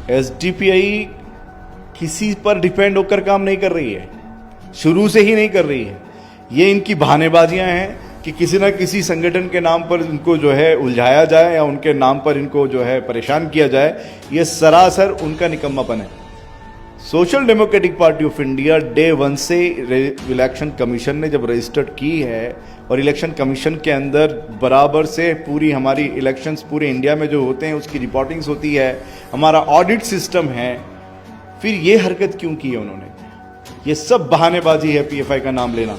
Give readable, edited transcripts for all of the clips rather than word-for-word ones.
SDPI किसी पर depend होकर काम नहीं कर रही है, शुरू से ही नहीं कर रही है। ये इनकी बहानेबाजियां हैं कि किसी ना किसी संगठन के नाम पर इनको जो है उलझाया जाए या उनके नाम पर इनको जो है परेशान किया जाए। ये सरासर उनका निकम्मापन है। Social democratic party of India day 1 से इलेक्शन कमीशन ने जब रजिस्टर्ड की है और इलेक्शन कमीशन के अंदर बराबर से पूरी हमारी इलेक्शंस पूरे इंडिया में जो होते हैं उसकी रिपोर्टिंग्स होती है, हमारा ऑडिट सिस्टम है, फिर ये हरकत क्यों की है उन्होंने? ये सब बहानेबाजी है पीएफआई का नाम लेना।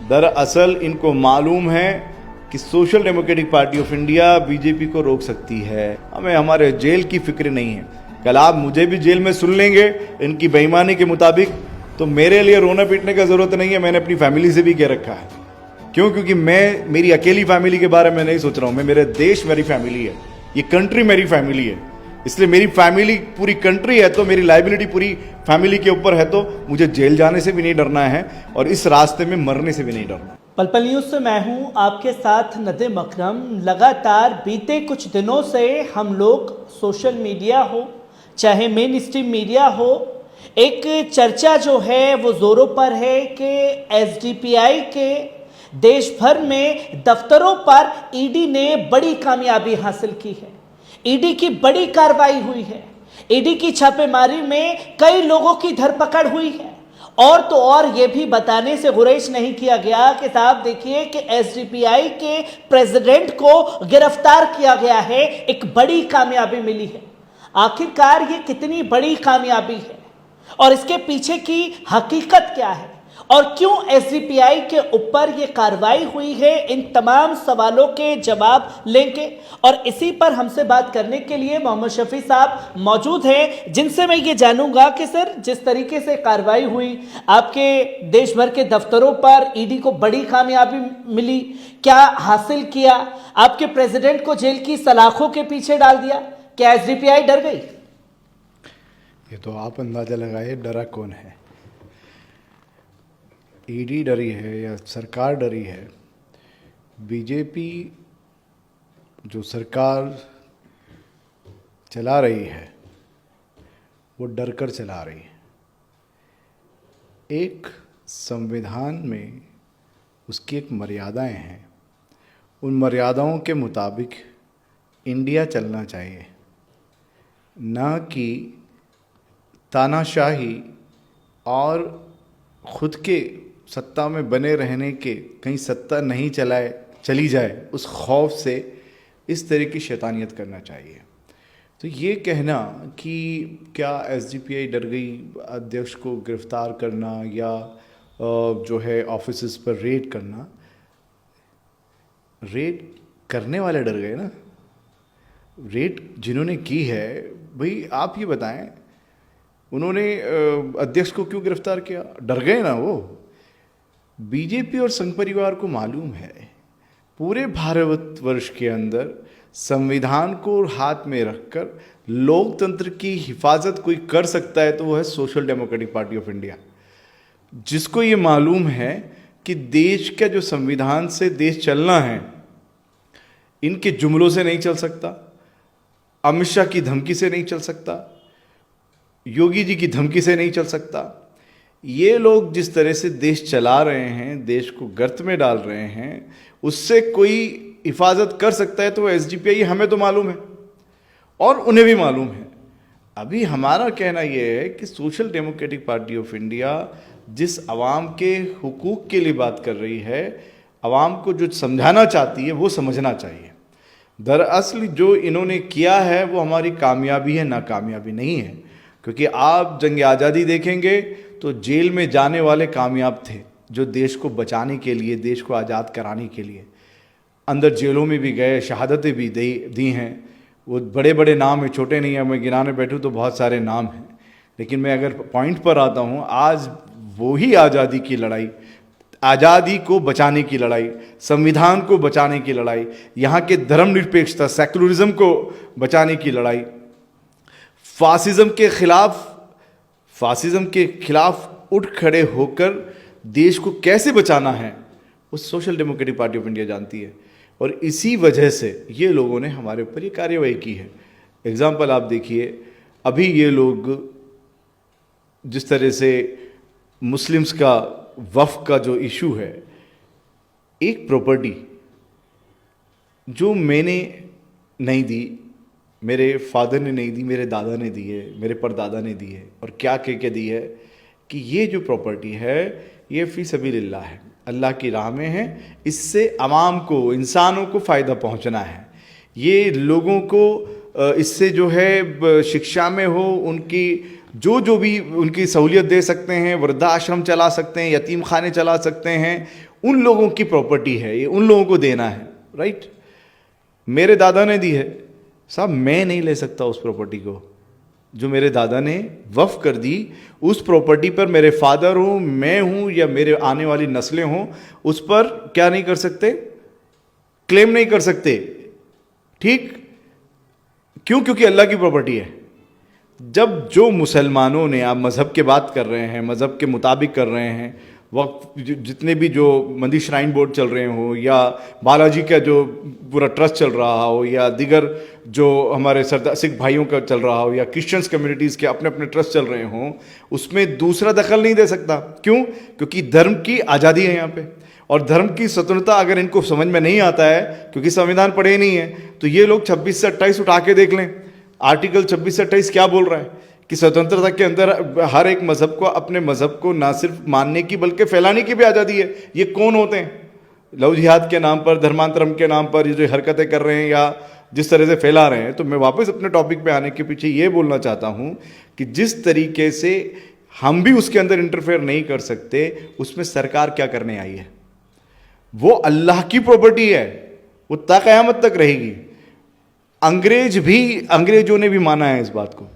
दरअसल इनको मालूम है कि social democratic party of India BJP को रोक सकती है। हमें हमारे जेल की फिक्र नहीं है। कल आप मुझे भी जेल में सुन लेंगे इनकी बेईमानी के मुताबिक, तो मेरे लिए रोना पीटने का जरूरत नहीं है। मैंने अपनी फैमिली से भी कह रखा है। क्यों? क्योंकि मैं मेरी अकेली फैमिली के बारे में नहीं सोच रहा हूं। मैं, मेरे देश मेरी फैमिली है, ये कंट्री मेरी फैमिली है। इसलिए मेरी फैमिली पूरी कंट्री है तो मेरी लाइबिलिटी पूरी फैमिली के ऊपर है, तो मुझे जेल जाने से भी नहीं डरना है और इस रास्ते में मरने से भी नहीं डरना। पल पल न्यूज़ से मैं हूं आपके साथ नदीम अकरम। लगातार बीते कुछ दिनों से हम लोग सोशल मीडिया हो चाहे मेन स्ट्रीम मीडिया हो, एक चर्चा जो है वो जोरों पर है कि एसडीपीआई के देश भर में दफ्तरों पर ईडी ने बड़ी कामयाबी हासिल की है। ईडी की बड़ी कार्रवाई हुई है। ईडी की छापेमारी में कई लोगों की धरपकड़ हुई है। और तो और ये भी बताने से गुरेज नहीं किया गया कि साहब देखिए कि एसडीपीआई के प्रेसिडेंट को गिरफ्तार किया गया है। एक बड़ी कामयाबी मिली है। आखिरकार ये कितनी बड़ी कामयाबी है और इसके पीछे की हकीकत क्या है और क्यों एसडीपीआई के ऊपर ये कार्रवाई हुई है, इन तमाम सवालों के जवाब लेंगे। और इसी पर हमसे बात करने के लिए मोहम्मद शफी साहब मौजूद हैं, जिनसे मैं ये जानूंगा कि सर जिस तरीके से कार्रवाई हुई, आपके देश भर के दफ्तरों पर ईडी को बड़ी कामयाबी मिली, क्या हासिल किया? आपके प्रेसिडेंट को जेल की सलाखों के पीछे डाल दिया, क्या एसडीपीआई डर गई? ये तो आप अंदाजा लगाए डरा कौन है। ईडी डरी है या सरकार डरी है? बीजेपी जो सरकार चला रही है वो डर कर चला रही है। एक संविधान में उसकी एक मर्यादाएं हैं। उन मर्यादाओं के मुताबिक इंडिया चलना चाहिए, ना कि तानाशाही और खुद के सत्ता में बने रहने के, कहीं सत्ता नहीं चली जाए उस खौफ से इस तरह की शैतानियत करना चाहिए। तो ये कहना कि क्या एसडीपीआई डर गई अध्यक्ष को गिरफ्तार करना या जो है ऑफिसेस पर रेड करना, रेड करने वाले डर गए ना। रेड जिन्होंने की है, भाई आप ये बताएं उन्होंने अध्यक्ष को क्यों गिरफ्तार किया? डर गए ना वो। बीजेपी और संघ परिवार को मालूम है पूरे भारतवर्ष के अंदर संविधान को हाथ में रखकर लोकतंत्र की हिफाजत कोई कर सकता है तो वो है social democratic party of India, जिसको ये मालूम है कि देश का जो संविधान से देश चलना है इनके जुमलों से नहीं चल सकता, अमित शाह की धमकी से नहीं चल सकता, योगी जी की धमकी से नहीं चल सकता। ये लोग जिस तरह से देश चला रहे हैं, देश को गर्त में डाल रहे हैं, उससे कोई हिफाजत कर सकता है तो एसडीपीआई, हमें तो मालूम है और उन्हें भी मालूम है। अभी हमारा कहना यह है कि social democratic party of India जिस आवाम के हुकूक के लिए बात कर रही है, आवाम को जो समझाना चाहती है वो समझना चाहिए। दरअसल जो इन्होंने किया है वो हमारी कामयाबी है, नाकामयाबी नहीं है। क्योंकि आप जंग आज़ादी देखेंगे तो जेल में जाने वाले कामयाब थे, जो देश को बचाने के लिए, देश को आज़ाद कराने के लिए अंदर जेलों में भी गए, शहादतें भी दी हैं। वो बड़े बड़े नाम हैं, छोटे नहीं हैं। मैं गिनाने बैठूं तो बहुत सारे नाम हैं, लेकिन मैं अगर पॉइंट पर आता हूं, आज वही आज़ादी की लड़ाई, आज़ादी को बचाने की लड़ाई, संविधान को बचाने की लड़ाई, यहाँ के धर्मनिरपेक्षता सेकुलरिज्म को बचाने की लड़ाई, फासिज्म के खिलाफ उठ खड़े होकर देश को कैसे बचाना है वो social democratic party of India जानती है। और इसी वजह से ये लोगों ने हमारे ऊपर ये कार्रवाई की है। एग्जाम्पल आप देखिए, अभी ये लोग जिस तरह से मुस्लिम्स का वक्फ का जो इशू है, एक प्रॉपर्टी जो मैंने नहीं दी, मेरे फादर ने नहीं दी, मेरे दादा ने दी है, मेरे परदादा ने दी है, और क्या कह के दी है कि ये जो प्रॉपर्टी है ये फ़ी सबीलिल्लाह है, अल्लाह की राह में है, इससे अवाम को, इंसानों को फ़ायदा पहुंचना है, ये लोगों को इससे जो है शिक्षा में हो, उनकी जो भी उनकी सहूलियत दे सकते हैं, वृद्धाश्रम चला सकते हैं, यतीम खाने चला सकते हैं, उन लोगों की प्रॉपर्टी है, ये उन लोगों को देना है, राइट। मेरे दादा ने दी है साहब, मैं नहीं ले सकता उस प्रॉपर्टी को जो मेरे दादा ने वक्फ कर दी। उस प्रॉपर्टी पर मेरे फादर हो, मैं हूं, या मेरे आने वाली नस्लें हों, उस पर क्या नहीं कर सकते, क्लेम नहीं कर सकते, ठीक। क्यों? क्योंकि अल्लाह की प्रॉपर्टी है। जब जो मुसलमानों ने, आप मज़हब के बात कर रहे हैं, मज़हब के मुताबिक कर रहे हैं, वक्त जितने भी जो मंदिर श्राइन बोर्ड चल रहे हो, या बालाजी का जो पूरा ट्रस्ट चल रहा हो, या दिगर जो हमारे सरदार सिख भाइयों का चल रहा हो, या क्रिश्चियंस कम्युनिटीज़ के अपने अपने ट्रस्ट चल रहे हों, उसमें दूसरा दखल नहीं दे सकता। क्यों? क्योंकि धर्म की आज़ादी है यहाँ पे, और धर्म की स्वतंत्रता अगर इनको समझ में नहीं आता है, क्योंकि संविधान पढ़े नहीं है, तो ये लोग 26 से 28 उठा के देख लें, आर्टिकल 26 से 28 क्या बोल रहा है कि स्वतंत्रता के अंदर हर एक मज़हब को, अपने मज़हब को ना सिर्फ मानने की बल्कि फैलाने की भी आज़ादी है। ये कौन होते हैं? लव जिहाद के नाम पर, धर्मांतरम के नाम पर ये जो हरकतें कर रहे हैं या जिस तरह से फैला रहे हैं। तो मैं वापस अपने टॉपिक पे आने के पीछे ये बोलना चाहता हूँ कि जिस तरीके से हम भी उसके अंदर इंटरफेयर नहीं कर सकते, उसमें सरकार क्या करने आई है? वो अल्लाह की प्रॉपर्टी है, वो ता क़यामत तक रहेगी। अंग्रेजों ने भी माना है इस बात को।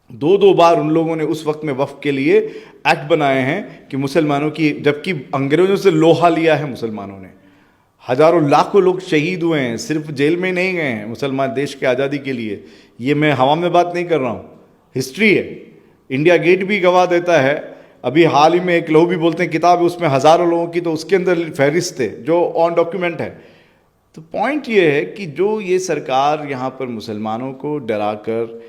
दो बार उन लोगों ने उस वक्त में वक्फ के लिए एक्ट बनाए हैं कि मुसलमानों की, जबकि अंग्रेजों से लोहा लिया है मुसलमानों ने, हजारों लाखों लोग शहीद हुए हैं, सिर्फ जेल में नहीं गए हैं मुसलमान देश की आज़ादी के लिए। ये मैं हवा में बात नहीं कर रहा हूँ, हिस्ट्री है। इंडिया गेट भी गवाह देता है। अभी हाल ही में एक लोग भी बोलते हैं किताब है, उसमें हज़ारों लोगों की, तो उसके अंदर फहरिस्त है जो ऑन डॉक्यूमेंट है। तो पॉइंट ये है कि जो ये सरकार यहाँ पर मुसलमानों को डराकर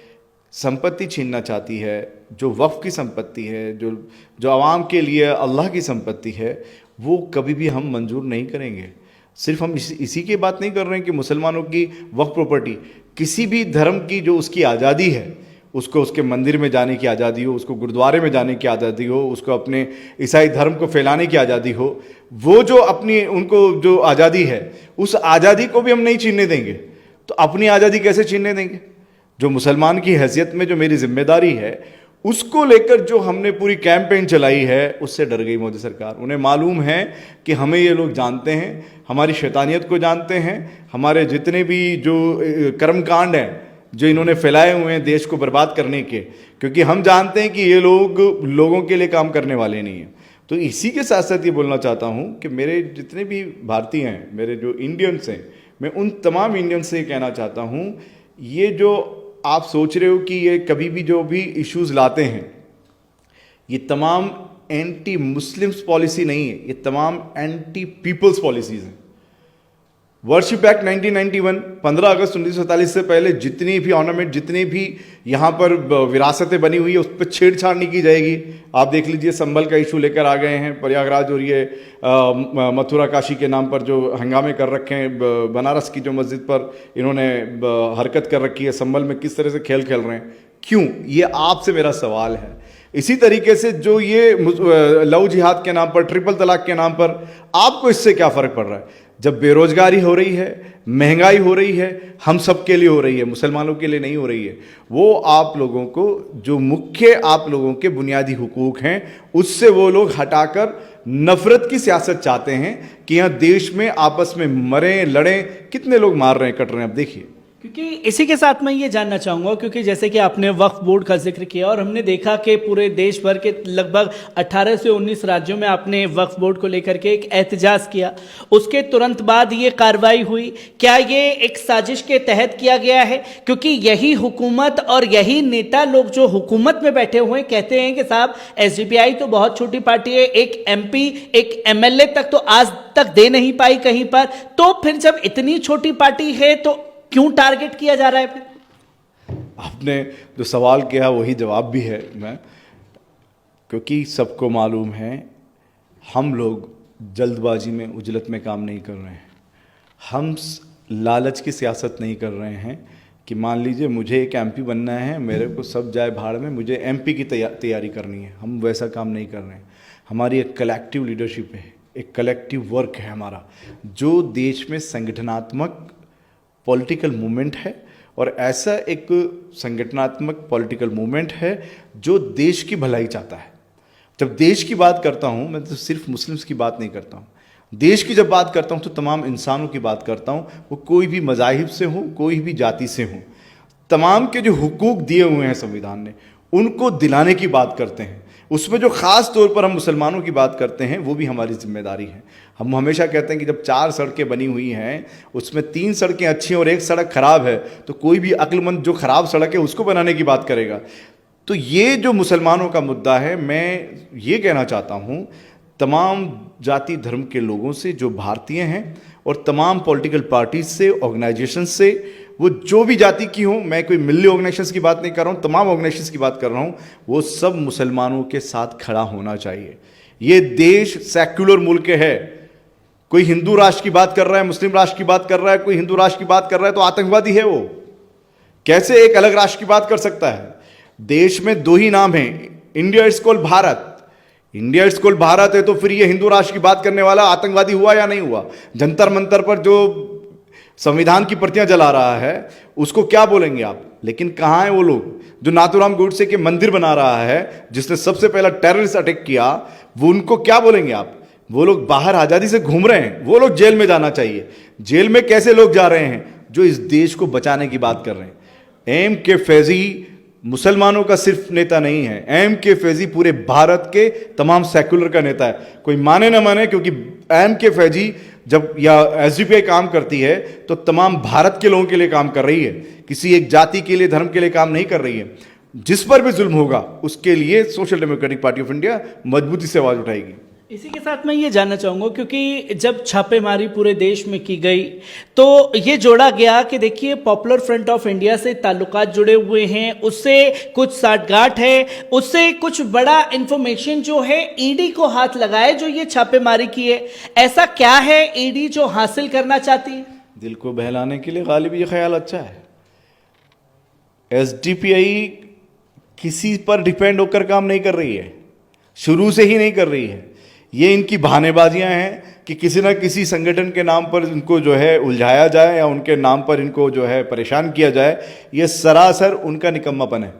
संपत्ति छीनना चाहती है, जो वक्फ की संपत्ति है, जो आवाम के लिए अल्लाह की संपत्ति है, वो कभी भी हम मंजूर नहीं करेंगे। सिर्फ हम इसी की बात नहीं कर रहे हैं कि मुसलमानों की वक्फ प्रॉपर्टी, किसी भी धर्म की जो उसकी आज़ादी है, उसको उसके मंदिर में जाने की आज़ादी हो, उसको गुरुद्वारे में जाने की आज़ादी हो, उसको अपने ईसाई धर्म को फैलाने की आज़ादी हो, वो जो अपनी उनको जो आज़ादी है, उस आज़ादी को भी हम नहीं छीनने देंगे। तो अपनी आज़ादी कैसे छीनने देंगे? जो मुसलमान की हैसियत में जो मेरी जिम्मेदारी है, उसको लेकर जो हमने पूरी कैंपेन चलाई है, उससे डर गई मोदी सरकार। उन्हें मालूम है कि हमें ये लोग जानते हैं, हमारी शैतानियत को जानते हैं, हमारे जितने भी जो कर्मकांड हैं जो इन्होंने फैलाए हुए हैं देश को बर्बाद करने के, क्योंकि हम जानते हैं कि ये लोग लोगों के लिए काम करने वाले नहीं हैं। तो इसी के साथ साथ ये बोलना चाहता हूँ कि मेरे जितने भी भारतीय हैं, मेरे जो इंडियंस हैं, मैं उन तमाम इंडियंस से कहना चाहता हूँ, ये जो आप सोच रहे हो कि ये कभी भी जो भी इश्यूज़ लाते हैं, ये तमाम एंटी मुस्लिम्स पॉलिसी नहीं है, ये तमाम एंटी पीपल्स पॉलिसीज़ हैं। वर्शिप एक्ट 1991, 15 अगस्त 1947 से पहले जितनी भी ऑर्नामेंट, जितनी भी यहाँ पर विरासतें बनी हुई है, उस पर छेड़छाड़ नहीं की जाएगी। आप देख लीजिए, संभल का इशू लेकर आ गए हैं प्रयागराज, और ये मथुरा काशी के नाम पर जो हंगामे कर रखे हैं, बनारस की जो मस्जिद पर इन्होंने हरकत कर रखी है, संभल में किस तरह से खेल खेल रहे हैं। क्यों? ये आपसे मेरा सवाल है। इसी तरीके से जो ये लव जिहाद के नाम पर, ट्रिपल तलाक के नाम पर, आपको इससे क्या फ़र्क पड़ रहा है? जब बेरोजगारी हो रही है, महंगाई हो रही है, हम सब के लिए हो रही है, मुसलमानों के लिए नहीं हो रही है। वो आप लोगों को जो मुख्य आप लोगों के बुनियादी हुकूक हैं, उससे वो लोग हटाकर नफरत की सियासत चाहते हैं कि यहाँ देश में आपस में मरें, लड़ें। कितने लोग मार रहे हैं, कट रहे हैं, अब देखिए। क्योंकि इसी के साथ मैं ये जानना चाहूँगा, क्योंकि जैसे कि आपने वक्फ बोर्ड का जिक्र किया और हमने देखा कि पूरे देश भर के लगभग 18 से 19 राज्यों में आपने वक्फ बोर्ड को लेकर के एक एहतजाज किया, उसके तुरंत बाद ये कार्रवाई हुई। क्या ये एक साजिश के तहत किया गया है? क्योंकि यही हुकूमत और यही नेता लोग जो हुकूमत में बैठे हुए कहते हैं कि साहब एसडीपीआई तो बहुत छोटी पार्टी है, एक एमपी, एक एमएलए तक तो आज तक दे नहीं पाई कहीं पर, तो फिर जब इतनी छोटी पार्टी है तो क्यों टारगेट किया जा रहा है फिर? आपने जो सवाल किया वही जवाब भी है मैं, क्योंकि सबको मालूम है हम लोग जल्दबाजी में उजलत में काम नहीं कर रहे हैं। हम लालच की सियासत नहीं कर रहे हैं कि मान लीजिए मुझे एक एमपी बनना है, मेरे को सब जाए भाड़ में, मुझे एमपी की तैयारी करनी है। हम वैसा काम नहीं कर रहे हैं। हमारी एक कलेक्टिव लीडरशिप है, एक कलेक्टिव वर्क है हमारा, जो देश में संगठनात्मक पॉलिटिकल मूवमेंट है। और ऐसा एक संगठनात्मक पॉलिटिकल मूवमेंट है जो देश की भलाई चाहता है। जब देश की बात करता हूँ मैं तो सिर्फ मुस्लिम्स की बात नहीं करता हूँ। देश की जब बात करता हूँ तो तमाम इंसानों की बात करता हूँ, वो कोई भी मज़ाहिब से हो, कोई भी जाति से हो। तमाम के जो हुकूक दिए हुए हैं संविधान ने, उनको दिलाने की बात करते हैं। उसमें जो ख़ास तौर पर हम मुसलमानों की बात करते हैं वो भी हमारी जिम्मेदारी है। हम हमेशा कहते हैं कि जब 4 सड़कें बनी हुई हैं, उसमें 3 सड़कें अच्छी हैं और 1 सड़क ख़राब है, तो कोई भी अक्लमंद जो ख़राब सड़क है उसको बनाने की बात करेगा। तो ये जो मुसलमानों का मुद्दा है, मैं ये कहना चाहता हूँ तमाम जाति धर्म के लोगों से जो भारतीय हैं और तमाम पॉलिटिकल पार्टीज से, ऑर्गेनाइजेशन से, वो जो भी जाति की हों, मैं कोई मिली ऑर्गेनाइजेशंस की बात नहीं कर रहा हूँ, तमाम ऑर्गेनाइजेशंस की बात कर रहा हूँ, वो सब मुसलमानों के साथ खड़ा होना चाहिए। ये देश सेक्युलर मुल्क है। कोई हिंदू राष्ट्र की बात कर रहा है, मुस्लिम राष्ट्र की बात कर रहा है, कोई हिंदू राष्ट्र की बात कर रहा है तो आतंकवादी है वो। कैसे एक अलग राष्ट्र की बात कर सकता है? देश में 2 ही नाम हैं, India it's called Bharat. India it's called Bharat है तो फिर ये हिंदू राष्ट्र की बात करने वाला आतंकवादी हुआ या नहीं हुआ? जंतर मंतर पर जो संविधान की प्रतियां जला रहा है उसको क्या बोलेंगे आप? लेकिन कहाँ है वो लोग जो नाथूराम गोडसे के मंदिर बना रहा है, जिसने सबसे पहला टेररिस्ट अटैक किया, वो उनको क्या बोलेंगे आप? वो लोग बाहर आज़ादी से घूम रहे हैं, वो लोग जेल में जाना चाहिए। जेल में कैसे लोग जा रहे हैं? जो इस देश को बचाने की बात कर रहे हैं। एम.के. फैजी मुसलमानों का सिर्फ नेता नहीं है, एम.के. फैजी पूरे भारत के तमाम सेकुलर का नेता है। कोई माने ना माने, क्योंकि एम.के. फैजी जब या एसडीपीआई काम करती है तो तमाम भारत के लोगों के लिए काम कर रही है, किसी एक जाति के लिए, धर्म के लिए काम नहीं कर रही है। जिस पर भी जुल्म होगा उसके लिए social democratic party of India मजबूती से आवाज उठाएगी। इसी के साथ मैं ये जानना चाहूँगा, क्योंकि जब छापेमारी पूरे देश में की गई तो ये जोड़ा गया कि देखिए पॉपुलर फ्रंट ऑफ इंडिया से ताल्लुकात जुड़े हुए हैं, उससे कुछ साठगांठ है, उससे कुछ बड़ा इंफॉर्मेशन जो है ईडी को हाथ लगाए जो ये छापेमारी की है। ऐसा क्या है ईडी जो हासिल करना चाहती है? दिल को बहलाने के लिए गालिब ये ख्याल अच्छा है। एसडीपीआई किसी पर डिपेंड होकर काम नहीं कर रही है, शुरू से ही नहीं कर रही है। ये इनकी बहानेबाजियां हैं कि किसी ना किसी संगठन के नाम पर इनको जो है उलझाया जाए या उनके नाम पर इनको जो है परेशान किया जाए। ये सरासर उनका निकम्मापन है।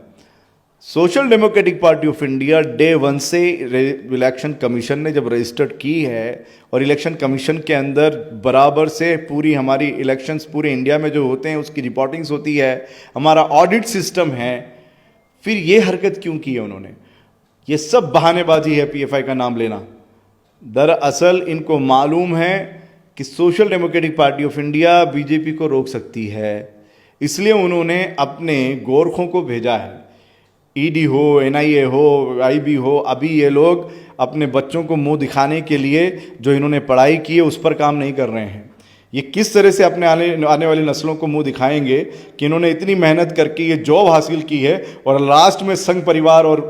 Social democratic party of India day 1 से इलेक्शन कमीशन ने जब रजिस्टर्ड की है, और इलेक्शन कमीशन के अंदर बराबर से पूरी हमारी इलेक्शंस पूरे इंडिया में जो होते हैं उसकी रिपोर्टिंग्स होती है, हमारा ऑडिट सिस्टम है, फिर ये हरकत क्यों की है उन्होंने? ये सब बहानेबाजी है, पीएफआई का नाम लेना। दरअसल इनको मालूम है कि social democratic party of India BJP को रोक सकती है, इसलिए उन्होंने अपने गोरखों को भेजा है। ईडी हो, एनआईए हो, आईबी हो, अभी ये लोग अपने बच्चों को मुंह दिखाने के लिए जो इन्होंने पढ़ाई की है उस पर काम नहीं कर रहे हैं। ये किस तरह से अपने आने वाली नस्लों को मुंह दिखाएंगे कि इन्होंने इतनी मेहनत करके ये जॉब हासिल की है और लास्ट में संघ परिवार और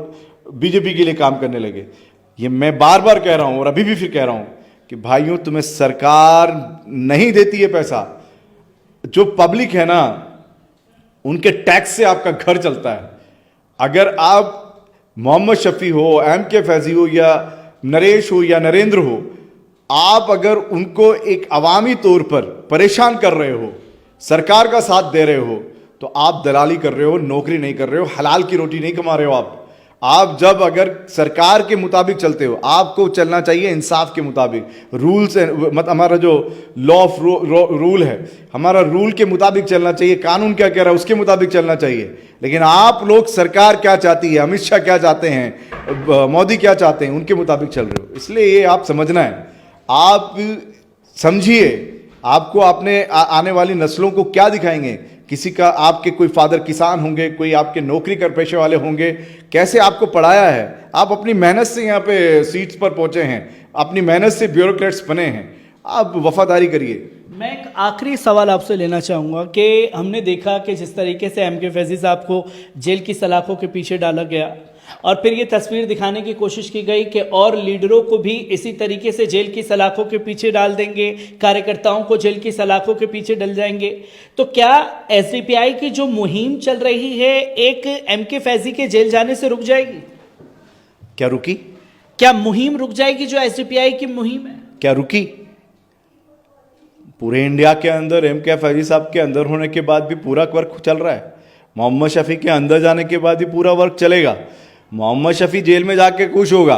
बीजेपी के लिए काम करने लगे। ये मैं बार बार कह रहा हूं और अभी भी फिर कह रहा हूं कि भाइयों, तुम्हें सरकार नहीं देती है पैसा, जो पब्लिक है ना उनके टैक्स से आपका घर चलता है। अगर आप मोहम्मद शफी हो, एम.के. फैजी हो, या नरेश हो या नरेंद्र हो, आप अगर उनको एक अवामी तौर पर परेशान कर रहे हो, सरकार का साथ दे रहे हो, तो आप दलाली कर रहे हो, नौकरी नहीं कर रहे हो, हलाल की रोटी नहीं कमा रहे हो। आप जब अगर सरकार के मुताबिक चलते हो, आपको चलना चाहिए इंसाफ के मुताबिक, रूल्स मतलब हमारा जो लॉ ऑफ रूल है, हमारा रूल के मुताबिक चलना चाहिए, कानून क्या कह रहा है उसके मुताबिक चलना चाहिए। लेकिन आप लोग सरकार क्या चाहती है, अमित शाह क्या चाहते हैं, मोदी क्या चाहते हैं, उनके मुताबिक चल रहे हो। इसलिए ये आप समझना है, आप समझिए आपको अपने आने वाली नस्लों को क्या दिखाएंगे। किसी का, आपके कोई फादर किसान होंगे, कोई आपके नौकरी कर पेशे वाले होंगे, कैसे आपको पढ़ाया है, आप अपनी मेहनत से यहाँ पे सीट्स पर पहुँचे हैं, अपनी मेहनत से ब्यूरोक्रेट्स बने हैं, आप वफादारी करिए, मैं एक आखिरी सवाल आपसे लेना चाहूँगा कि हमने देखा कि जिस तरीके से एम के फैज़ी साहब को जेल की सलाखों के पीछे डाला गया और फिर ये तस्वीर दिखाने की कोशिश की गई कि और लीडरों को भी इसी तरीके से जेल की सलाखों के पीछे डाल देंगे, कार्यकर्ताओं को जेल की सलाखों के पीछे डल जाएंगे, तो क्या एसडीपीआई की जो मुहिम चल रही है एक एम के फैज़ी के जेल जाने से रुक जाएगी? क्या रुकी? क्या मुहिम रुक जाएगी जो एसडीपीआई की मुहिम है? क्या रुकी? पूरे इंडिया के अंदर एम के फैजी साहब के अंदर होने के बाद भी पूरा वर्क चल रहा है। मोहम्मद शफी के अंदर जाने के बाद भी पूरा वर्क चलेगा। मोहम्मद शफी जेल में जाके खुश होगा,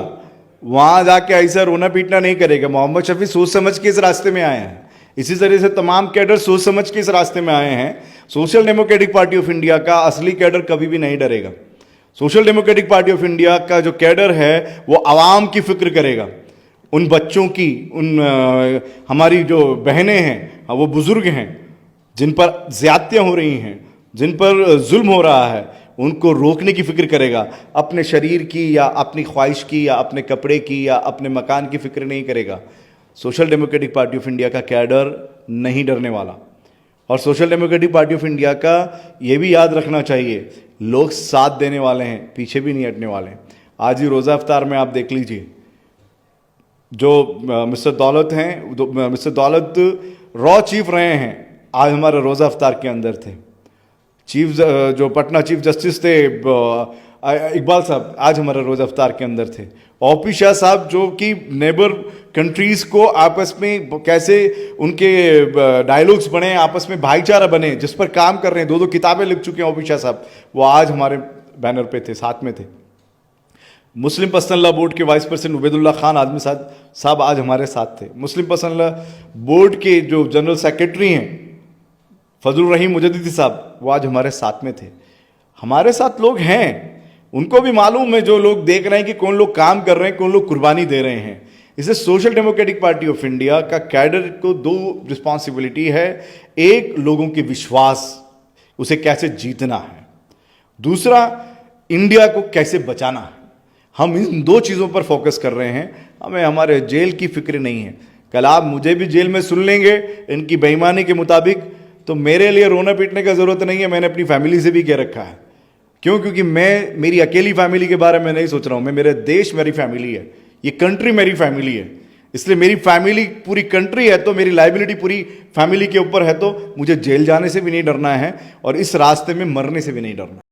वहां जाके ऐसा रोना पीटना नहीं करेगा। मोहम्मद शफी सोच समझ के इस रास्ते में आए हैं। इसी तरह से तमाम कैडर सोच समझ के इस रास्ते में आए हैं। Social democratic party of India का असली कैडर कभी भी नहीं डरेगा। Social democratic party of India का जो कैडर है वो आवाम की फिक्र करेगा, उन बच्चों की, हमारी जो बहनें हैं, वो बुजुर्ग हैं जिन पर ज्यादतियाँ हो रही हैं, जिन पर जुल्म हो रहा है, उनको रोकने की फिक्र करेगा। अपने शरीर की या अपनी ख्वाहिश की या अपने कपड़े की या अपने मकान की फिक्र नहीं करेगा। Social democratic party of India का कैडर नहीं डरने वाला। और social democratic party of India का ये भी याद रखना चाहिए, लोग साथ देने वाले हैं, पीछे भी नहीं हटने वाले हैं। आज ही रोज़ा इफ्तार में आप देख लीजिए, जो मिस्टर दौलत हैं, मिस्टर दौलत रॉ चीफ रहे हैं, आज हमारे रोज़ा इफ्तार के अंदर थे। चीफ जो पटना चीफ जस्टिस थे इकबाल साहब, आज हमारे रोज़ा इफ्तार के अंदर थे। ओपी शाह साहब जो कि नेबर कंट्रीज़ को आपस में कैसे उनके डायलॉग्स बने, आपस में भाईचारा बने, जिस पर काम कर रहे हैं, 2 किताबें लिख चुके हैं ओपी शाह साहब, वो आज हमारे बैनर पे थे, साथ में थे। मुस्लिम पर्सनल लॉ बोर्ड के वाइस प्रेसिडेंट उबैदुल्ला खान आजमी साहब आज हमारे साथ थे। मुस्लिम पर्सनल लॉ बोर्ड के जो जनरल सेक्रेटरी हैं फजलुर रहीम मुजद्दिदी साहब, वो आज हमारे साथ में थे। हमारे साथ लोग हैं, उनको भी मालूम है, जो लोग देख रहे हैं कि कौन लोग काम कर रहे हैं, कौन लोग कुर्बानी दे रहे हैं। इसे social democratic party of India का कैडर को 2 रिस्पॉन्सिबिलिटी है। एक, लोगों के विश्वास, उसे कैसे जीतना है। दूसरा, इंडिया को कैसे बचाना है। हम इन 2 चीज़ों पर फोकस कर रहे हैं। हमें हमारे जेल की फिक्र नहीं है। कल आप मुझे भी जेल में सुन लेंगे इनकी बेईमानी के मुताबिक, तो मेरे लिए रोना पीटने का ज़रूरत नहीं है। मैंने अपनी फैमिली से भी कह रखा है। क्यों? क्योंकि मैं मेरी अकेली फैमिली के बारे में नहीं सोच रहा हूँ। मैं, मेरे देश मेरी फैमिली है, ये कंट्री मेरी फैमिली है। इसलिए मेरी फैमिली पूरी कंट्री है, तो मेरी लाइबिलिटी पूरी फैमिली के ऊपर है, तो मुझे जेल जाने से भी नहीं डरना है और इस रास्ते में मरने से भी नहीं डरना।